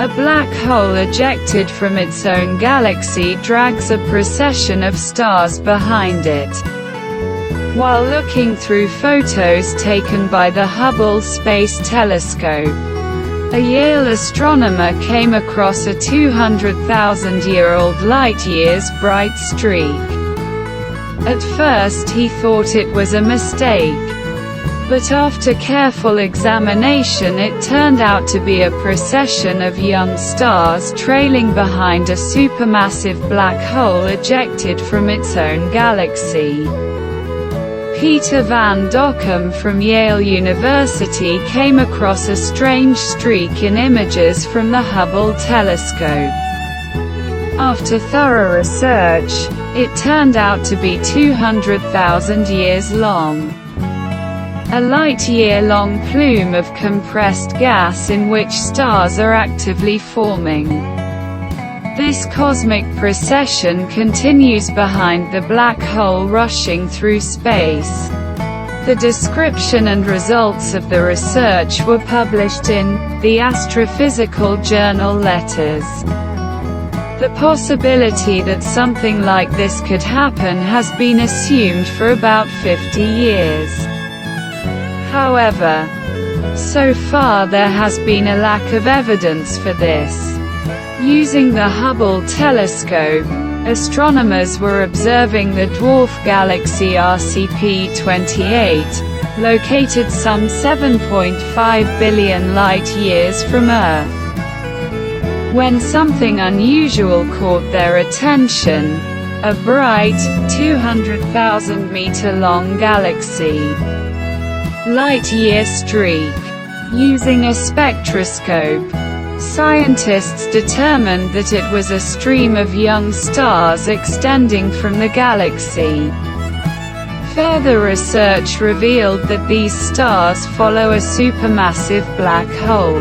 A black hole ejected from its own galaxy drags a procession of stars behind it. While looking through photos taken by the Hubble Space Telescope, a Yale astronomer came across a 200,000-year-old light-years bright streak. At first he thought it was a mistake, but after careful examination it turned out to be a procession of young stars trailing behind a supermassive black hole ejected from its own galaxy. Peter van Dokkum from Yale University came across a strange streak in images from the Hubble telescope. After thorough research, it turned out to be 200,000 years long. A light-year-long plume of compressed gas in which stars are actively forming. This cosmic procession continues behind the black hole rushing through space. The description and results of the research were published in the astrophysical journal Letters. The possibility that something like this could happen has been assumed for about 50 years. However, so far there has been a lack of evidence for this. Using the Hubble telescope, astronomers were observing the dwarf galaxy RCP-28, located some 7.5 billion light-years from Earth. When something unusual caught their attention, a bright, 200,000-meter-long galaxy light-year streak. Using a spectroscope, scientists determined that it was a stream of young stars extending from the galaxy. Further research revealed that these stars follow a supermassive black hole.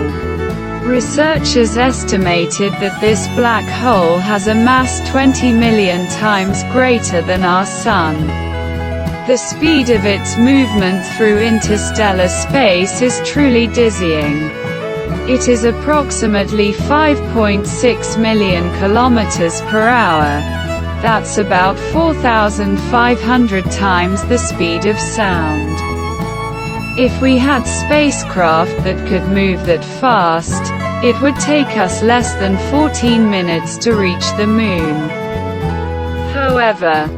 Researchers estimated that this black hole has a mass 20 million times greater than our Sun. The speed of its movement through interstellar space is truly dizzying. It is approximately 5.6 million kilometers per hour. That's about 4,500 times the speed of sound. If we had spacecraft that could move that fast, it would take us less than 14 minutes to reach the Moon. However,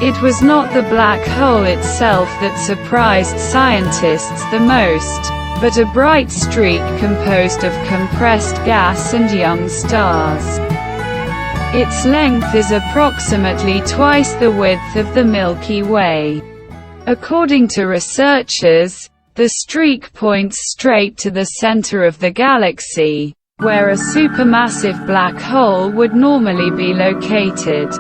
it was not the black hole itself that surprised scientists the most, but a bright streak composed of compressed gas and young stars. Its length is approximately twice the width of the Milky Way. According to researchers, the streak points straight to the center of the galaxy, where a supermassive black hole would normally be located.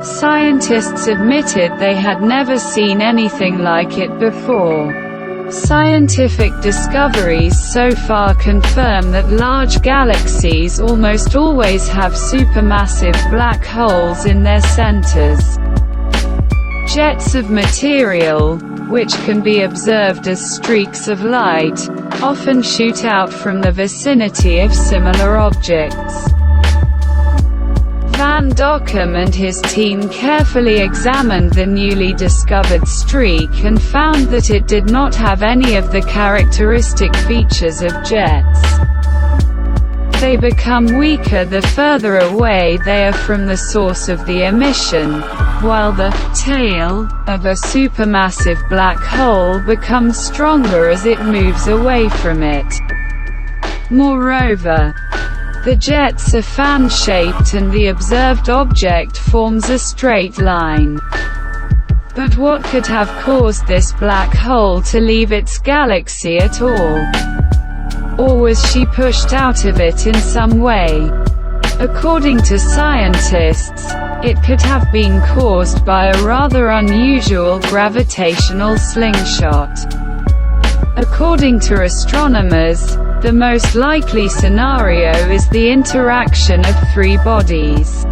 Scientists admitted they had never seen anything like it before. Scientific discoveries so far confirm that large galaxies almost always have supermassive black holes in their centers. Jets of material, which can be observed as streaks of light, often shoot out from the vicinity of similar objects. Van Dokkum and his team carefully examined the newly discovered streak and found that it did not have any of the characteristic features of jets. They become weaker the further away they are from the source of the emission, while the tail of a supermassive black hole becomes stronger as it moves away from it. Moreover, the jets are fan-shaped and the observed object forms a straight line. But what could have caused this black hole to leave its galaxy at all? Or was she pushed out of it in some way? According to scientists, it could have been caused by a rather unusual gravitational slingshot. According to astronomers, the most likely scenario is the interaction of three bodies.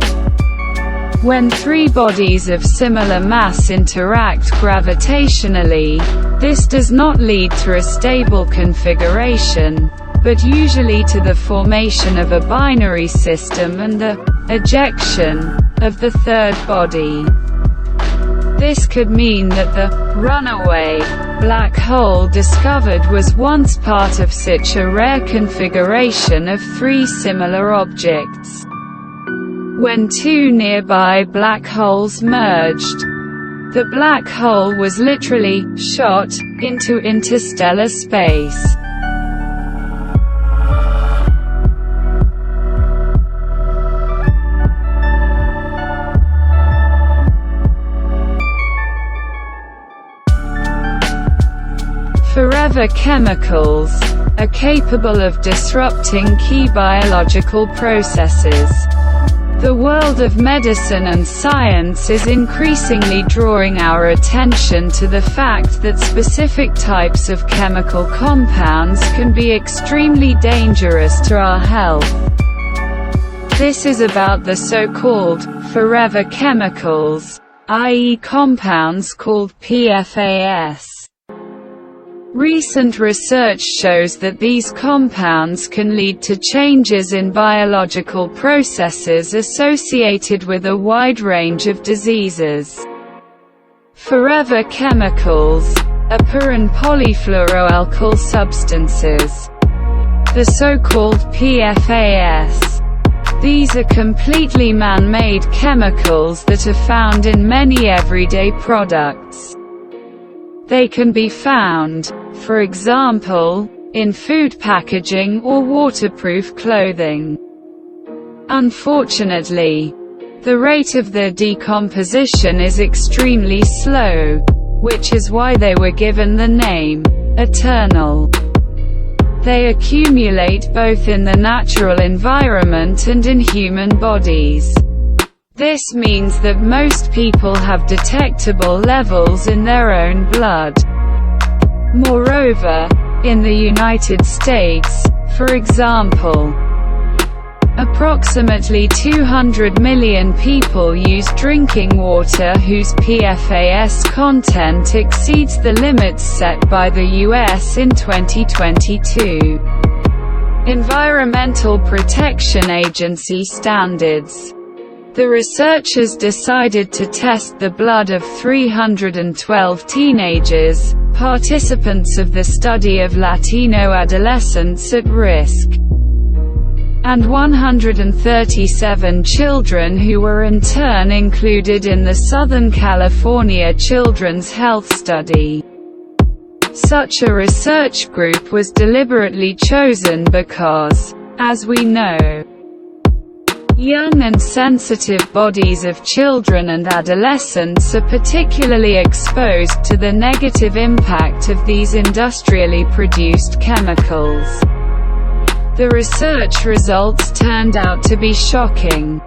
When three bodies of similar mass interact gravitationally, this does not lead to a stable configuration, but usually to the formation of a binary system and the ejection of the third body. This could mean that the runaway black hole discovered was once part of such a rare configuration of three similar objects. When two nearby black holes merged, the black hole was literally shot into interstellar space. Forever chemicals are capable of disrupting key biological processes. The world of medicine and science is increasingly drawing our attention to the fact that specific types of chemical compounds can be extremely dangerous to our health. This is about the so-called forever chemicals, i.e. compounds called PFAS. Recent research shows that these compounds can lead to changes in biological processes associated with a wide range of diseases. Forever chemicals are per- and polyfluoroalkyl substances, the so-called PFAS. These are completely man-made chemicals that are found in many everyday products. They can be found, for example, in food packaging or waterproof clothing. Unfortunately, the rate of their decomposition is extremely slow, which is why they were given the name eternal. They accumulate both in the natural environment and in human bodies. This means that most people have detectable levels in their own blood. Moreover, in the United States, for example, approximately 200 million people use drinking water whose PFAS content exceeds the limits set by the US in 2022. Environmental Protection Agency standards. The researchers decided to test the blood of 312 teenagers, participants of the study of Latino adolescents at risk, and 137 children who were in turn included in the Southern California Children's Health Study. Such a research group was deliberately chosen because, as we know, young and sensitive bodies of children and adolescents are particularly exposed to the negative impact of these industrially produced chemicals. The research results turned out to be shocking.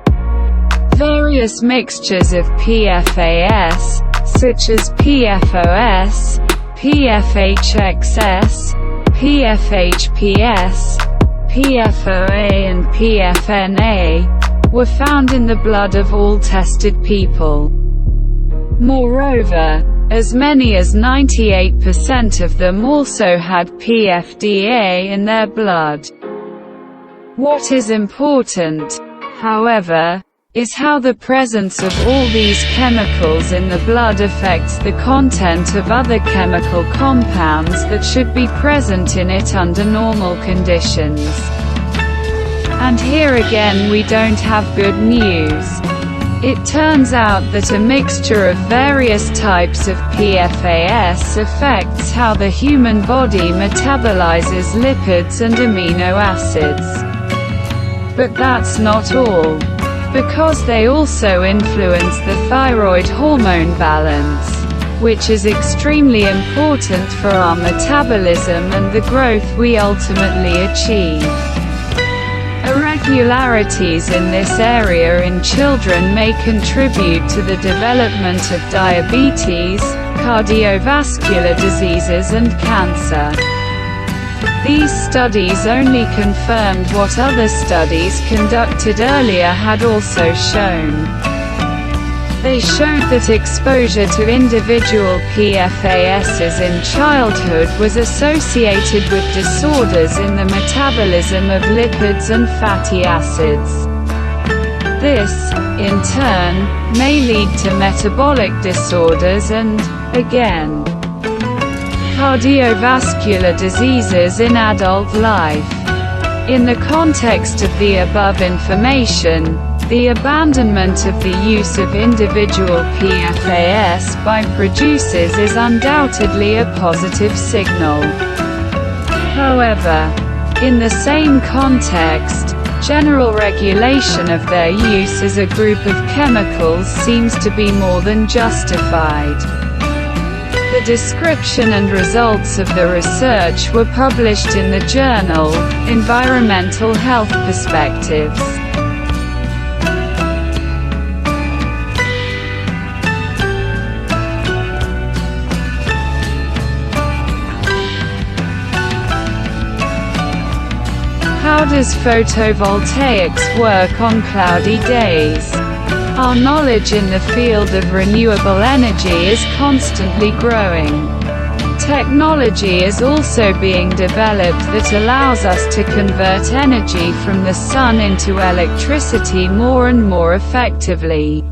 Various mixtures of PFAS, such as PFOS, PFHXS, PFHPS, PFOA and PFNA, were found in the blood of all tested people. Moreover, as many as 98% of them also had PFDA in their blood. What is important, however, is how the presence of all these chemicals in the blood affects the content of other chemical compounds that should be present in it under normal conditions. And here again we don't have good news. It turns out that a mixture of various types of PFAS affects how the human body metabolizes lipids and amino acids. But that's not all, because they also influence the thyroid hormone balance, which is extremely important for our metabolism and the growth we ultimately achieve. Irregularities in this area in children may contribute to the development of diabetes, cardiovascular diseases and cancer. These studies only confirmed what other studies conducted earlier had also shown. They showed that exposure to individual PFASs in childhood was associated with disorders in the metabolism of lipids and fatty acids. This, in turn, may lead to metabolic disorders and, again, cardiovascular diseases in adult life. In the context of the above information, the abandonment of the use of individual PFAS by producers is undoubtedly a positive signal. However, in the same context, general regulation of their use as a group of chemicals seems to be more than justified. The description and results of the research were published in the journal, Environmental Health Perspectives. How does photovoltaics work on cloudy days? Our knowledge in the field of renewable energy is constantly growing. Technology is also being developed that allows us to convert energy from the sun into electricity more and more effectively.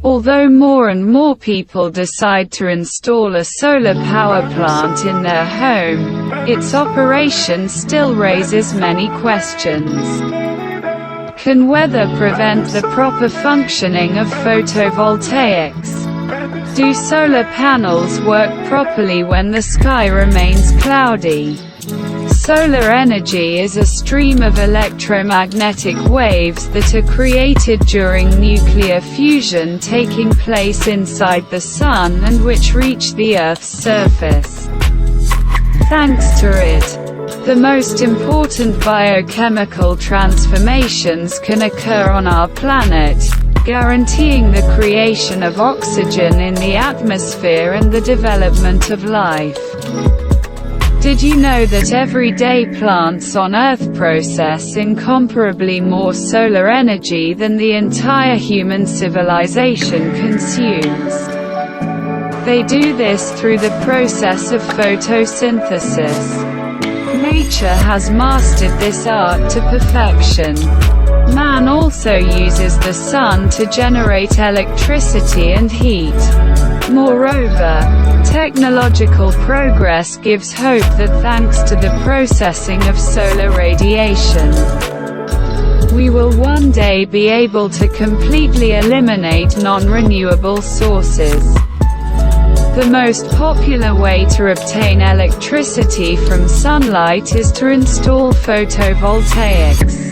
Although more and more people decide to install a solar power plant in their home, its operation still raises many questions. Can weather prevent the proper functioning of photovoltaics? Do solar panels work properly when the sky remains cloudy? Solar energy is a stream of electromagnetic waves that are created during nuclear fusion taking place inside the Sun and which reach the Earth's surface. Thanks to it, the most important biochemical transformations can occur on our planet, guaranteeing the creation of oxygen in the atmosphere and the development of life. Did you know that everyday plants on Earth process incomparably more solar energy than the entire human civilization consumes? They do this through the process of photosynthesis. Nature has mastered this art to perfection. Man also uses the sun to generate electricity and heat. Moreover, technological progress gives hope that thanks to the processing of solar radiation, we will one day be able to completely eliminate non-renewable sources. The most popular way to obtain electricity from sunlight is to install photovoltaics.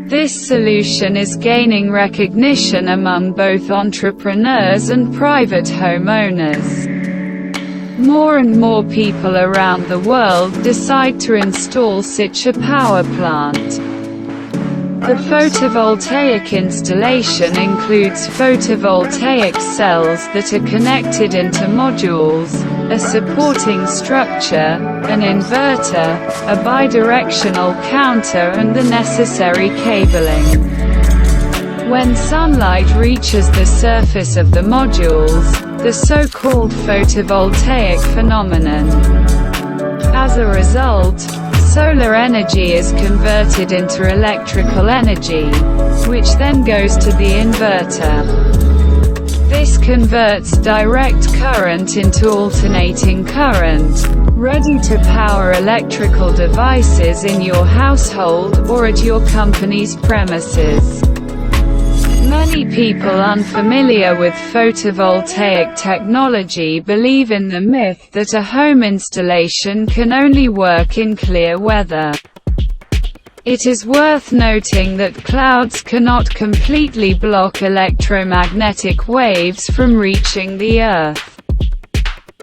This solution is gaining recognition among both entrepreneurs and private homeowners. More and more people around the world decide to install such a power plant. The photovoltaic installation includes photovoltaic cells that are connected into modules, a supporting structure, an inverter, a bidirectional counter and the necessary cabling. When sunlight reaches the surface of the modules, the so-called photovoltaic phenomenon. As a result, solar energy is converted into electrical energy, which then goes to the inverter. This converts direct current into alternating current, ready to power electrical devices in your household or at your company's premises. Many people unfamiliar with photovoltaic technology believe in the myth that a home installation can only work in clear weather. It is worth noting that clouds cannot completely block electromagnetic waves from reaching the Earth.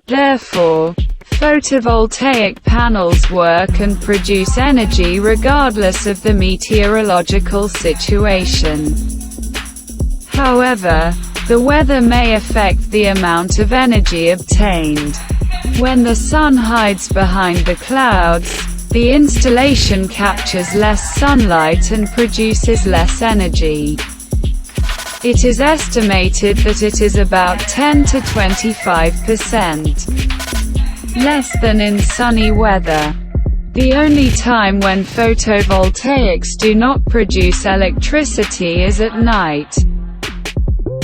Therefore, photovoltaic panels work and produce energy regardless of the meteorological situation. However, the weather may affect the amount of energy obtained. When the sun hides behind the clouds, the installation captures less sunlight and produces less energy. It is estimated that it is about 10 to 25% less than in sunny weather. The only time when photovoltaics do not produce electricity is at night.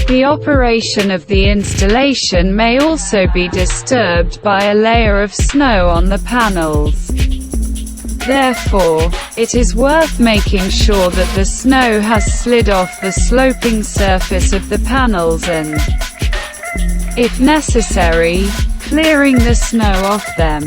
The operation of the installation may also be disturbed by a layer of snow on the panels. Therefore, it is worth making sure that the snow has slid off the sloping surface of the panels and, if necessary, clearing the snow off them.